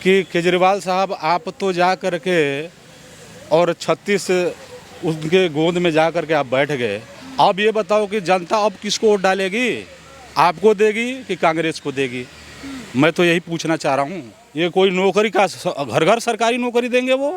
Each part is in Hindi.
कि केजरीवाल साहब आप तो जा कर के और 36 उनके गोद में जा कर के आप बैठ गए। अब ये बताओ कि जनता अब किसको वोट डालेगी, आपको देगी कि कांग्रेस को देगी? मैं तो यही पूछना चाह रहा हूँ। ये कोई नौकरी का घर घर सरकारी नौकरी देंगे वो?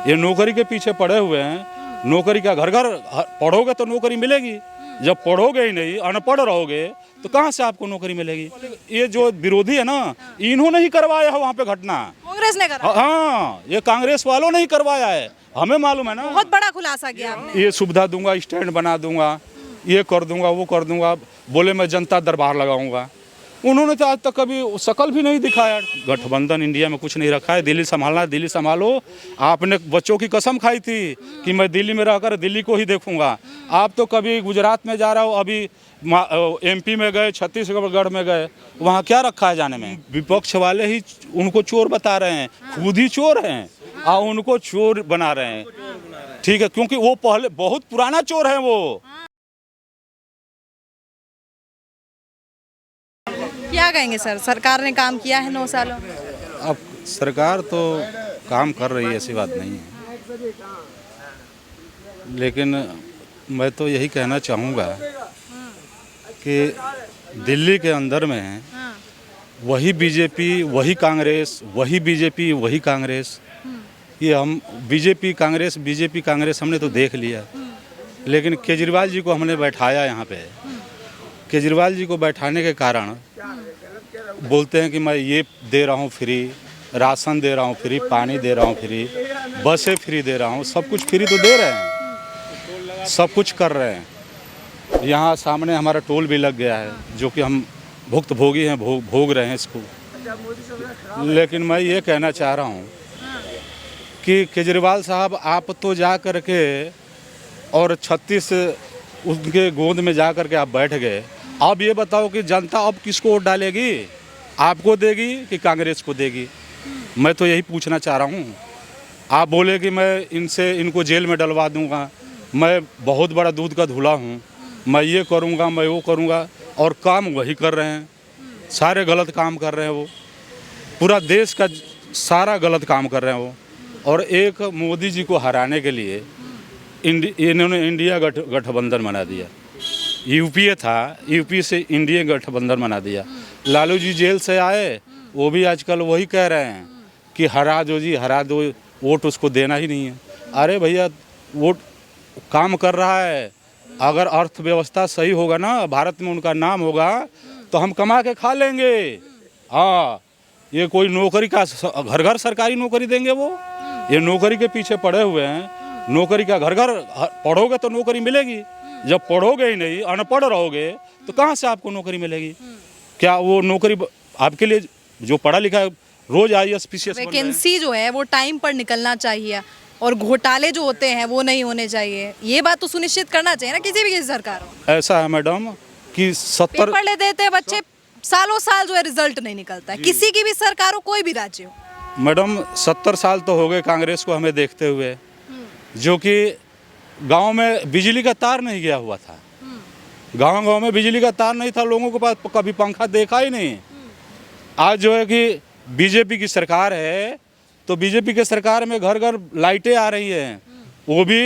ये नौकरी के पीछे पड़े हुए हैं। नौकरी का घर घर पढ़ोगे तो नौकरी मिलेगी, जब पढ़ोगे ही नहीं, अनपढ़ रहोगे तो कहाँ से आपको नौकरी मिलेगी? ये जो विरोधी है ना, इन्होंने ही करवाया है वहाँ पे घटना, कांग्रेस ने करा। हाँ, ये कांग्रेस वालों ने ही करवाया है, हमें मालूम है ना। बहुत बड़ा खुलासा किया आपने। ये सुविधा दूंगा, स्टैंड बना दूंगा, ये कर दूंगा, वो कर दूंगा, बोले मैं जनता दरबार लगाऊंगा। उन्होंने तो आज तक कभी शकल भी नहीं दिखाया। गठबंधन इंडिया में कुछ नहीं रखा है। दिल्ली संभालना है, दिल्ली संभालो। आपने बच्चों की कसम खाई थी कि मैं दिल्ली में रहकर दिल्ली को ही देखूंगा। आप तो कभी गुजरात में जा रहा हो, अभी एमपी में गए, छत्तीसगढ़ में गए, वहाँ क्या रखा है जाने में? विपक्ष वाले ही उनको चोर बता रहे हैं, खुद ही चोर हैं और उनको चोर बना रहे हैं। ठीक है, क्योंकि वो पहले बहुत पुराना चोर है वो। क्या कहेंगे सर, सरकार ने काम किया है 9 सालों में? अब सरकार तो काम कर रही है, ऐसी बात नहीं है, लेकिन मैं तो यही कहना चाहूँगा कि दिल्ली के अंदर में वही बीजेपी, वही कांग्रेस, वही बीजेपी, वही कांग्रेस। ये हम बीजेपी कांग्रेस हमने तो देख लिया, लेकिन केजरीवाल जी को हमने बैठाया यहाँ पे। केजरीवाल जी को बैठाने के कारण बोलते हैं कि मैं ये दे रहा हूँ फ्री, राशन दे रहा हूँ फ्री, पानी दे रहा हूँ फ्री, बसें फ्री दे रहा हूँ, सब कुछ फ्री तो दे रहे हैं, सब कुछ कर रहे हैं। यहाँ सामने हमारा टोल भी लग गया है, जो कि हम भुक्तभोगी हैं, भोग रहे हैं इसको। लेकिन मैं ये कहना चाह रहा हूँ कि केजरीवाल साहब आप तो जा कर के और 36 उनके गोद में जा कर के आप बैठ गए। अब ये बताओ कि जनता अब किसको वोट डालेगी, आपको देगी कि कांग्रेस को देगी? मैं तो यही पूछना चाह रहा हूँ। आप बोले कि मैं इनको जेल में डलवा दूंगा, मैं बहुत बड़ा दूध का धुला हूँ, मैं ये करूँगा, मैं वो करूँगा, और काम वही कर रहे हैं। सारे गलत काम कर रहे हैं वो, पूरा देश का सारा गलत काम कर रहे हैं वो। और एक मोदी जी को हराने के लिए इन्होंने इंडिया गठबंधन बना दिया। यूपीए था, यूपी से इंडिया गठबंधन बना दिया। लालू जी जेल से आए, वो भी आजकल वही कह रहे हैं कि हरा दो जी, हरा दो, वोट उसको देना ही नहीं है। अरे भैया, वोट काम कर रहा है। अगर अर्थव्यवस्था सही होगा ना, भारत में उनका नाम होगा, तो हम कमा के खा लेंगे। हाँ, ये कोई नौकरी का घर घर सरकारी नौकरी देंगे वो? ये नौकरी के पीछे पड़े हुए हैं। नौकरी का घर घर पढ़ोगे तो नौकरी मिलेगी, जब पढ़ोगे ही नहीं, अनपढ़ रहोगे तो कहाँ से आपको नौकरी मिलेगी? क्या वो नौकरी आपके लिए जो पढ़ा लिखा है, रोज IAS PCS वैकेंसी जो है वो टाइम पर निकलना चाहिए, और घोटाले जो होते हैं वो नहीं होने चाहिए। ये बात तो सुनिश्चित करना चाहिए ना किसी भी सरकार को। ऐसा है मैडम कि 70 पेपर ले देते हैं बच्चे, सालों साल जो है रिजल्ट नहीं निकलता है, किसी की भी सरकार हो, कोई भी राज्य हो। मैडम 70 साल तो हो गए कांग्रेस को हमें देखते हुए, जो कि गांव में बिजली का तार नहीं गया हुआ था। गांव में बिजली का तार नहीं था, लोगों के पास कभी पंखा देखा ही नहीं। आज जो है कि बीजेपी की सरकार है, तो बीजेपी के सरकार में घर घर लाइटें आ रही हैं, वो भी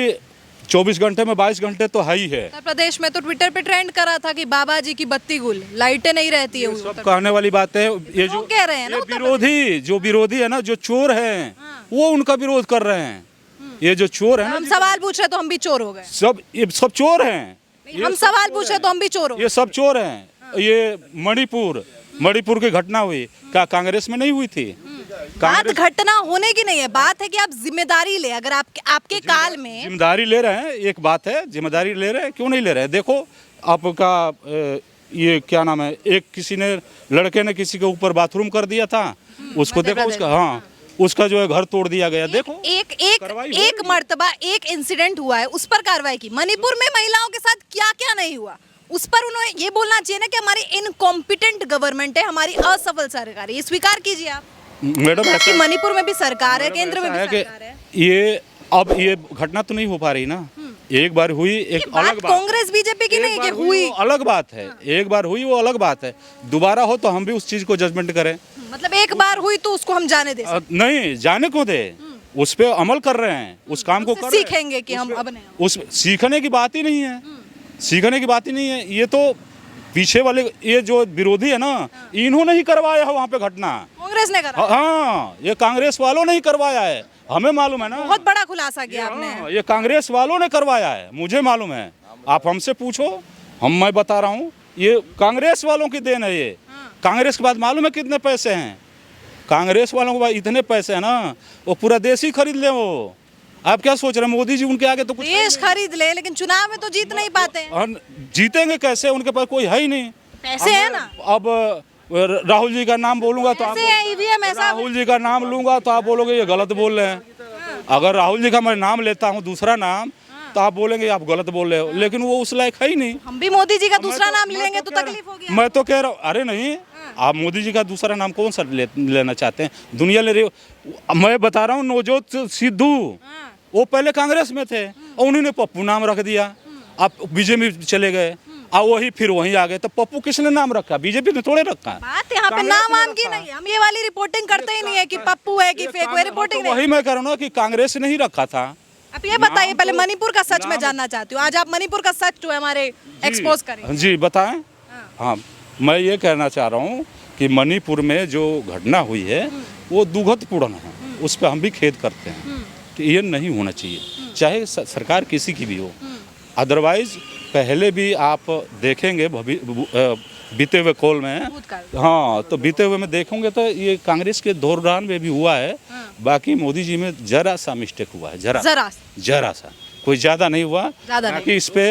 24 घंटे में 22 घंटे तो है ही है। उत्तर प्रदेश में तो ट्विटर पे ट्रेंड करा था कि बाबा जी की बत्ती गुल, लाइटें नहीं रहती है। सब कहने वाली बात है। ये जो कह रहे हैं ना, विरोधी है ना, जो चोर हैं, वो उनका विरोध कर रहे हैं। ये जो चोर है ना, हम सवाल पूछ रहे तो हम भी चोर हो गए। ये सब चोर हैं। हम सवाल पूछ रहे तो हम भी चोर हो गए। ये सब चोर हैं। ये मणिपुर की घटना हुई, क्या कांग्रेस में नहीं हुई थी? बात घटना होने की नहीं है, बात है कि आप जिम्मेदारी ले। अगर आपके काल में जिम्मेदारी ले रहे हैं, एक बात है, जिम्मेदारी ले रहे हैं, क्यों नहीं ले रहे हैं? देखो आपका ये क्या नाम है, एक किसी ने, लड़के ने किसी के ऊपर बाथरूम कर दिया था, उसको देखो, उसका, हाँ, उसका जो है घर तोड़ दिया गया। देखो एक मर्तबा एक इंसिडेंट हुआ है, उस पर कार्रवाई की। मणिपुर में महिलाओं के साथ क्या क्या नहीं हुआ, उस पर उन्होंने ये बोलना चाहिए ना कि हमारी इनकॉम्पिटेंट गवर्नमेंट है, हमारी असफल सरकार है। ये स्वीकार कीजिए आप मैडम। ऐसा मणिपुर में भी सरकार है, केंद्र में भी सरकार है। ये घटना तो नहीं हो पा रही ना। एक बार हुई, एक अलग बात। कांग्रेस बीजेपी की नहीं कि हुई, अलग बात है। एक बार हुई, वो अलग बात है। दोबारा हो तो हम भी उस चीज को जजमेंट करें। मतलब एक बार हुई तो उसको हम जाने दे सकते नहीं जाने को दे, उस पे अमल कर रहे हैं, उस काम को हैं। कर रहे हैं। सीखेंगे कि हम अब नहीं। उस सीखने की बात ही नहीं है, सीखने की बात ही नहीं है। ये तो पीछे वाले ये जो विरोधी है ना, इन्होंने ही करवाया है वहाँ पे घटना। कांग्रेस ने करा। हाँ, ये कांग्रेस वालों ने ही करवाया है, हमें मालूम है ना। बहुत बड़ा खुलासा किया आपने। हाँ, ये कांग्रेस वालों ने करवाया है, मुझे मालूम है। आप हमसे पूछो, मैं बता रहा हूँ, ये कांग्रेस वालों की देन है। ये कांग्रेस के बाद मालूम है कितने पैसे हैं? कांग्रेस वालों के पास इतने पैसे हैं ना, वो पूरा देश ही खरीद ले। वो आप क्या सोच रहे हैं, मोदी जी उनके आगे तो कुछ देश खरीद ले, लेकिन चुनाव में तो जीत नहीं पाते हैं। और जीतेंगे कैसे? उनके पास कोई है ही नहीं। पैसे है ना। अब राहुल जी का नाम बोलूंगा तो आप, पैसे है, ईवीएम है सब। राहुल जी का नाम लूंगा तो आप बोलोगे ये गलत बोल रहे हैं। अगर राहुल जी का मैं नाम लेता हूँ दूसरा नाम, तो आप बोलेंगे आप गलत बोल रहे हो, लेकिन वो उस लायक है ही नहीं। हम भी मोदी जी का दूसरा नाम ले लेंगे तो तकलीफ होगी। मैं तो कह रहा हूँ, अरे नहीं, आप मोदी जी का दूसरा नाम कौन सा लेना चाहते हैं? दुनिया ले रही हो। मैं बता रहा हूँ, नवजोत सिद्धू वो पहले कांग्रेस में थे और उन्होंने पप्पू नाम रख दिया। आप बीजेपी चले गए और वही फिर वहीं आ गए, तो पप्पू किसने नाम रखा? बीजेपी ने थोड़े रखा। बात यहाँ पे नाम आम की नहीं, हम ये वाली रिपोर्टिंग करते ही नहीं है कि पप्पू है कि फेक है, रिपोर्टिंग वही मैं कह रहा हूँ ना कि कांग्रेस ने ही रखा था। आप ये बताइए, पहले मणिपुर का सच मैं जानना चाहती हूँ। आज आप मणिपुर का सच जो है हमारे एक्सपोज करें। जी बताएं। हाँ, मैं ये कहना चाह रहा हूँ कि मणिपुर में जो घटना हुई है वो दुखदपूर्ण है, उस पर हम भी खेद करते हैं कि ये नहीं होना चाहिए, चाहे सरकार किसी की भी हो। अदरवाइज पहले भी आप देखेंगे बीते हुए कॉल में, हाँ, तो बीते हुए में देखोगे तो ये कांग्रेस के दौरान में भी हुआ है। बाकी मोदी जी में जरा सा मिस्टेक हुआ है, जरा सा, कोई ज्यादा नहीं हुआ। बाकी इस पे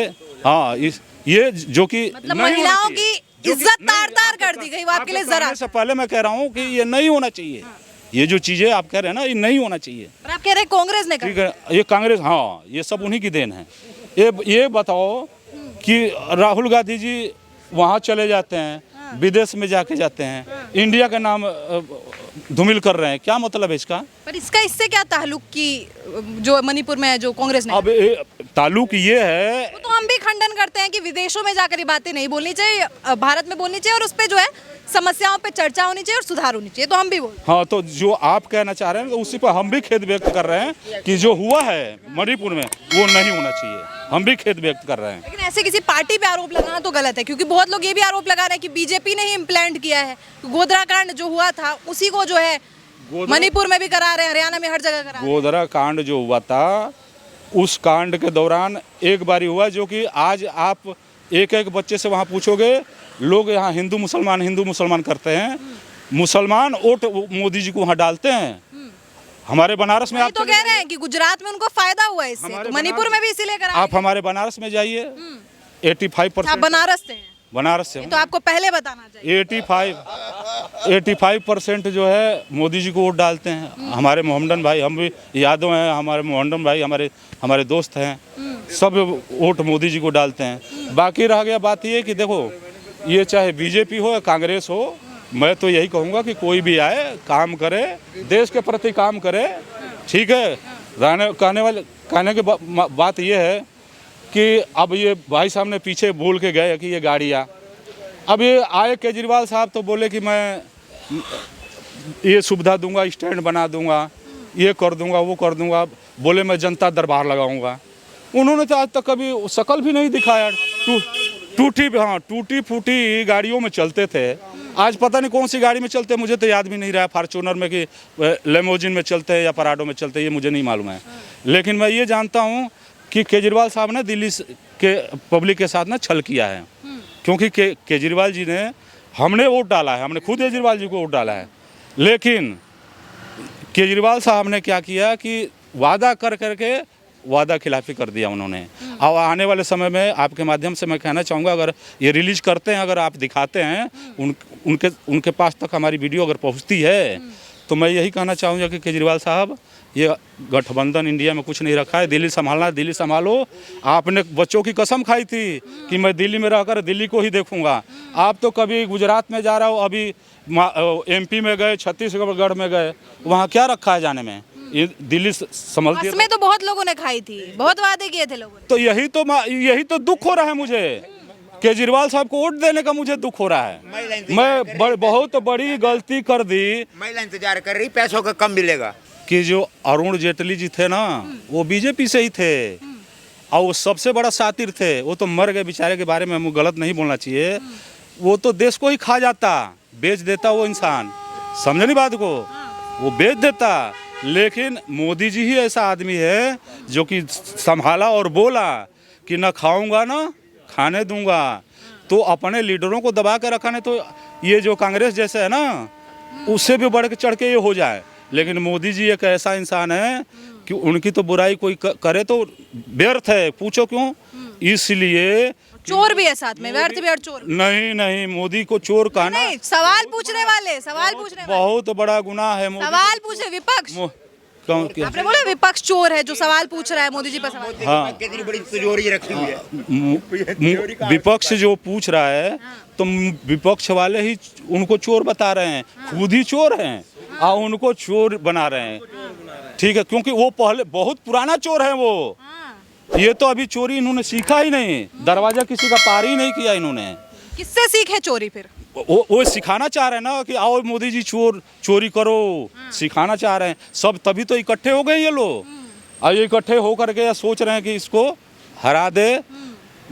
हाँ, ये जो कि मतलब महिलाओं की इज्जत तार-तार कर दी गई, वो आपके लिए जरा से पहले मैं कह रहा हूँ कि ये नहीं होना चाहिए। ये जो चीजें आप कह रहे हैं ना, ये नहीं होना चाहिए। पर आप कह रहे हैं कांग्रेस ने ठीक है, ये कांग्रेस, हाँ, ये सब उन्हीं की देन है। ये बताओ कि राहुल गांधी जी वहाँ चले जाते हैं, विदेश में जाते हैं, इंडिया का नाम धूमिल कर रहे हैं, क्या मतलब है इसका? पर इसका इससे क्या ताल्लुक की जो मणिपुर में है जो कांग्रेस ने? अब ताल्लुक ये है, वो तो हम भी खंडन करते हैं कि विदेशों में जाकर ये बातें नहीं बोलनी चाहिए, भारत में बोलनी चाहिए और उस पे जो है समस्याओं पे चर्चा होनी चाहिए और सुधार होनी चाहिए, तो हम भी बोलते हैं। हाँ, तो जो आप कहना चाह रहे हैं उसी पर हम भी खेद व्यक्त कर रहे हैं कि जो हुआ है मणिपुर में वो नहीं होना चाहिए, हम भी खेद व्यक्त कर रहे हैं। लेकिन ऐसे किसी पार्टी पे आरोप लगाना तो गलत है, क्योंकि बहुत लोग ये भी आरोप लगा रहे हैं कि बीजेपी ने ही इम्प्लांट किया है। गोधरा कांड जो हुआ था उसी को जो है मणिपुर में भी करा रहे हैं, हरियाणा में हर जगह करा रहे हैं। गोधरा कांड जो हुआ था, उस कांड के दौरान एक बारी हुआ, जो कि आज आप एक एक बच्चे से वहाँ पूछोगे, लोग यहाँ हिंदू मुसलमान करते हैं। मुसलमान वोट मोदी जी को वहाँ डालते हैं। हमारे बनारस में आप तो कह रहे हैं कि गुजरात में उनको फायदा हुआ है इससे, तो मणिपुर में भी इसीलिए करा। आप हमारे बनारस में जाइए, 85% आप बनारस से हैं? बनारस से तो आपको पहले बताना चाहिए। 85% जो है मोदी जी को वोट डालते हैं। हमारे मोहम्मदन भाई, हम भी यादव हैं, हमारे मोहम्मदन भाई हमारे दोस्त हैं, सब वोट मोदी जी को डालते हैं। बाकी रह गया बात ये कि देखो, ये चाहे बीजेपी हो या कांग्रेस हो, मैं तो यही कहूँगा कि कोई भी आए, काम करे, देश के प्रति काम करे, ठीक है। कहने की बात ये है कि अब ये भाई साहब ने पीछे बोल के गए कि ये गाड़ियाँ, अब ये आए केजरीवाल साहब तो बोले कि मैं ये सुविधा दूंगा, स्टैंड बना दूंगा, ये कर दूंगा, वो कर दूंगा, बोले मैं जनता दरबार लगाऊंगा। उन्होंने तो आज तक कभी शकल भी नहीं दिखाया। टूटी फूटी गाड़ियों में चलते थे, आज पता नहीं कौन सी गाड़ी में चलते, मुझे तो याद भी नहीं रहा, फॉर्च्यूनर में कि लेमोजिन में चलते हैं या पराडो में चलते हैं, ये मुझे नहीं मालूम है। लेकिन मैं ये जानता हूँ कि केजरीवाल साहब ने दिल्ली के पब्लिक के साथ ना छल किया है, क्योंकि केजरीवाल जी ने, हमने वोट डाला है, हमने खुद केजरीवाल जी को वोट डाला है, लेकिन केजरीवाल साहब ने क्या किया कि वादा करके वादा खिलाफी कर दिया उन्होंने। और आने वाले समय में आपके माध्यम से मैं कहना चाहूँगा, अगर ये रिलीज करते हैं, अगर आप दिखाते हैं, उनके पास तक हमारी वीडियो अगर पहुँचती है, तो मैं यही कहना चाहूँगा कि केजरीवाल साहब, ये गठबंधन इंडिया में कुछ नहीं रखा है, दिल्ली संभालना, दिल्ली संभालो। आपने बच्चों की कसम खाई थी कि मैं दिल्ली में रहकर दिल्ली को ही देखूंगा। आप तो कभी गुजरात में जा रहा हो, अभी एमपी में गए, छत्तीसगढ़ में गए, वहाँ क्या रखा है जाने में? ये दिल्ली संभलती है। में तो बहुत लोगों ने खाई थी, बहुत वादे किए थे लोगों ने। तो यही तो दुख हो रहा है मुझे केजरीवाल साहब को वोट देने का मुझे दुख हो रहा है। मैं बहुत बड़ी गलती कर दी। महिला इंतजार कर रही, पैसों का कम मिलेगा। कि जो अरुण जेटली जी थे ना, वो बीजेपी से ही थे और वो सबसे बड़ा सातिर थे। वो तो मर गए बेचारे, के बारे में हमें गलत नहीं बोलना चाहिए। वो तो देश को ही खा जाता, बेच देता वो इंसान, समझे नहीं बात को, वो बेच देता। लेकिन मोदी जी ही ऐसा आदमी है जो कि संभाला और बोला कि ना खाऊंगा ना खाने दूंगा। तो अपने लीडरों को दबा कर रखा, नहीं तो ये जो कांग्रेस जैसे है ना, उससे भी बढ़ के चढ़ के ये हो जाए। लेकिन मोदी जी एक ऐसा इंसान है कि उनकी तो बुराई कोई करे तो व्यर्थ है, पूछो क्यों? इसलिए चोर भी है साथ में, व्यर्थ भी और चोर भी। नहीं, मोदी को चोर कहना नहीं, सवाल पूछने वाले बहुत बड़ा गुनाह है। सवाल पूछे विपक्ष, आपने बोला विपक्ष चोर है जो सवाल पूछ रहा है मोदी जी पर सवाल। हाँ, कितनी बड़ी तिजोरी रखी हुई है। विपक्ष जो पूछ रहा है तो विपक्ष वाले ही उनको चोर बता रहे हैं, खुद ही चोर हैं और उनको चोर बना रहे हैं। ठीक है, क्योंकि वो पहले बहुत पुराना चोर है वो। ये तो अभी चोरी इन्होंने सीखा ही नहीं, दरवाजा किसी का पार ही नहीं किया इन्होंने। किससे सीखे चोरी फिर? वो सिखाना चाह रहे हैं ना कि आओ मोदी जी चोरी करो, सिखाना चाह रहे हैं सब। तभी तो इकट्ठे हो गए ये लोग, और ये इकट्ठे होकर के सोच रहे हैं कि इसको हरा दे,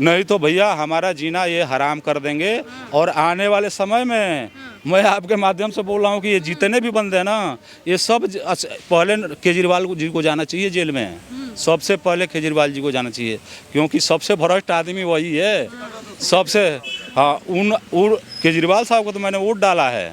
नहीं तो भैया हमारा जीना ये हराम कर देंगे। और आने वाले समय में मैं आपके माध्यम से बोल रहा हूँ कि ये जितने भी बंदे हैं ना, ये सब पहले केजरीवाल जी को जाना चाहिए जेल में। सबसे पहले केजरीवाल जी को जाना चाहिए, क्योंकि सबसे भ्रष्ट आदमी वही है सबसे। हाँ, उन केजरीवाल साहब को तो मैंने वोट डाला है।